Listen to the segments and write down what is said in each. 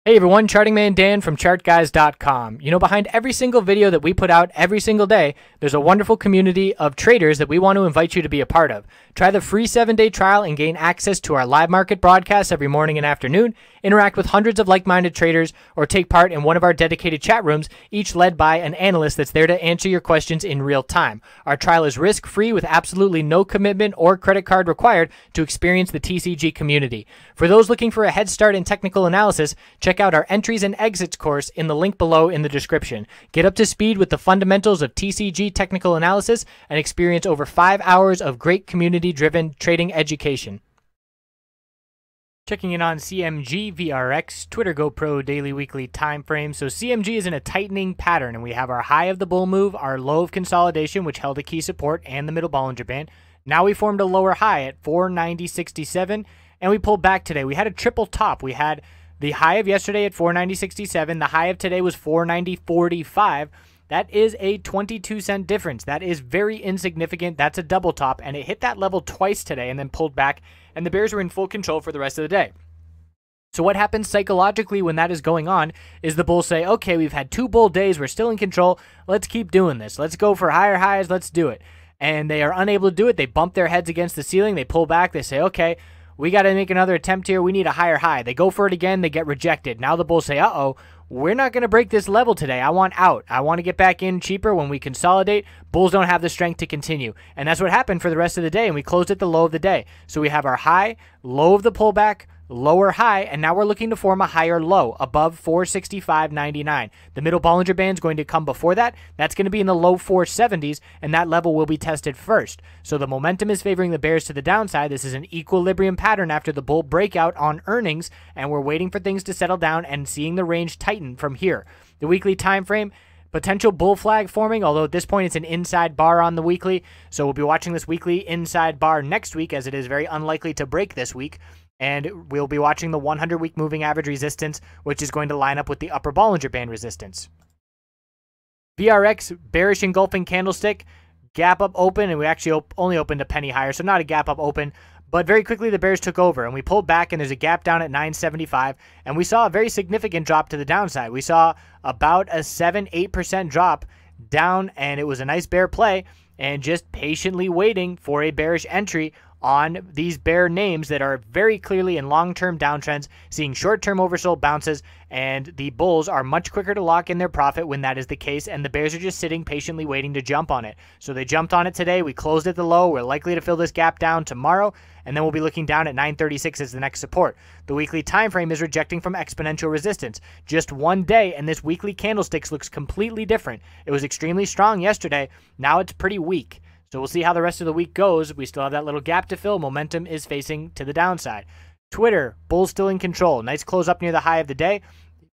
Hey everyone, Charting Man Dan from ChartGuys.com. You know, behind every single video that we put out every single day, there's a wonderful community of traders that we want to invite you to be a part of. Try the free 7-day trial and gain access to our live market broadcasts every morning and afternoon, interact with hundreds of like-minded traders, or take part in one of our dedicated chat rooms, each led by an analyst that's there to answer your questions in real time. Our trial is risk-free with absolutely no commitment or credit card required to experience the TCG community. For those looking for a head start in technical analysis, check out our entries and exits course in the link below in the description. Get up to speed with the fundamentals of TCG technical analysis and experience over 5 hours of great community-driven trading education. Checking in on CMG VRX Twitter GoPro daily weekly time frame. So CMG is in a tightening pattern, and we have our high of the bull move, our low of consolidation, which held a key support, and the middle Bollinger Band. Now we formed a lower high at 490.67, and we pulled back today. We had a triple top. We had the high of yesterday at 490.67. The high of today was 490.45. That is a 22-cent difference. That is very insignificant. That's a double top, and it hit that level twice today and then pulled back, and the bears were in full control for the rest of the day. So what happens psychologically when that is going on is the bulls say, okay, we've had 2 bull days. We're still in control. Let's keep doing this. Let's go for higher highs. Let's do it. And they are unable to do it. They bump their heads against the ceiling. They pull back. They say, okay, we got to make another attempt here. We need a higher high. They go for it again. They get rejected. Now the bulls say, uh-oh, we're not going to break this level today. I want out. I want to get back in cheaper when we consolidate. Bulls don't have the strength to continue. And that's what happened for the rest of the day, and we closed at the low of the day. So we have our high, low of the pullback, lower high, and now we're looking to form a higher low above 465.99. The middle Bollinger Band is going to come before that. That's going to be in the low 470s, and that level will be tested first. So the momentum is favoring the bears to the downside. This is an equilibrium pattern after the bull breakout on earnings, and we're waiting for things to settle down and seeing the range tighten from here. The weekly time frame, potential bull flag forming, although at this point it's an inside bar on the weekly. So we'll be watching this weekly inside bar next week, as it is very unlikely to break this week. And we'll be watching the 100-week moving average resistance, which is going to line up with the upper Bollinger Band resistance. VRX, bearish engulfing candlestick, gap up open, and we actually only opened a penny higher, so not a gap up open. But very quickly, the bears took over, and we pulled back, and there's a gap down at 975, and we saw a very significant drop to the downside. We saw about a 7-8% drop down, and it was a nice bear play, and just patiently waiting for a bearish entry on these bear names that are very clearly in long-term downtrends, seeing short-term oversold bounces, and the bulls are much quicker to lock in their profit when that is the case, and the bears are just sitting patiently waiting to jump on it. So they jumped on it today. We closed at the low. We're likely to fill this gap down tomorrow, and then we'll be looking down at 936 as the next support. The weekly time frame is rejecting from exponential resistance. Just one day, and this weekly candlestick looks completely different. It was extremely strong yesterday. Now it's pretty weak. So we'll see how the rest of the week goes. We still have that little gap to fill. Momentum is facing to the downside. Twitter, bulls still in control. Nice close up near the high of the day.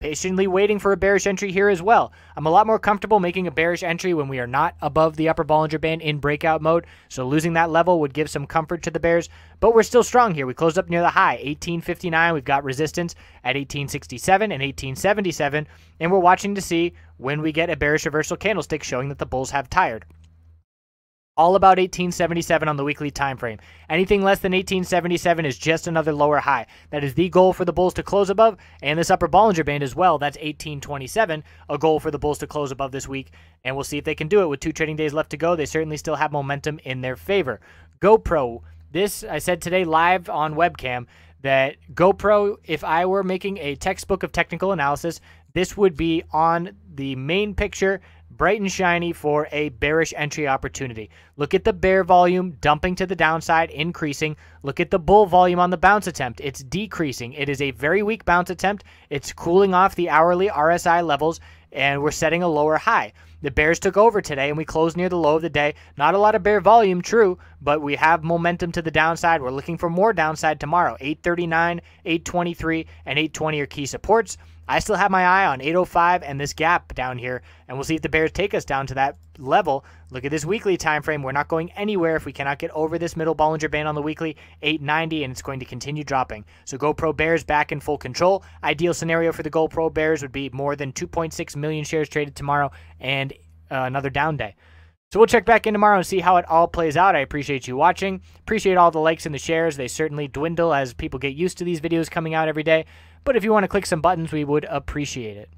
Patiently waiting for a bearish entry here as well. I'm a lot more comfortable making a bearish entry when we are not above the upper Bollinger Band in breakout mode. So losing that level would give some comfort to the bears. But we're still strong here. We closed up near the high, 1859. We've got resistance at 1867 and 1877. And we're watching to see when we get a bearish reversal candlestick showing that the bulls have tired. All about 1877 on the weekly time frame. Anything less than 1877 is just another lower high. That is the goal for the bulls to close above, and this upper Bollinger Band as well. That's 1827, a goal for the bulls to close above this week, and we'll see if they can do it. With 2 trading days left to go, they certainly still have momentum in their favor. GoPro, this I said today live on webcam, that GoPro, if I were making a textbook of technical analysis, this would be on the main picture, bright and shiny for a bearish entry opportunity. Look at the bear volume dumping to the downside, increasing. Look at the bull volume on the bounce attempt. It's decreasing. It is a very weak bounce attempt. It's cooling off the hourly RSI levels, and we're setting a lower high. The bears took over today, and we closed near the low of the day. Not a lot of bear volume, true, but we have momentum to the downside. We're looking for more downside tomorrow. 839, 823, and 820 are key supports. I still have my eye on 805 and this gap down here, and we'll see if the bears take us down to that level. Look at this weekly time frame. We're not going anywhere if we cannot get over this middle Bollinger Band on the weekly, 890, and it's going to continue dropping. So GoPro bears back in full control. Ideal scenario for the GoPro bears would be more than 2.6 million shares traded tomorrow and another down day. So we'll check back in tomorrow and see how it all plays out. I appreciate you watching. Appreciate all the likes and the shares. They certainly dwindle as people get used to these videos coming out every day. but if you want to click some buttons, we would appreciate it.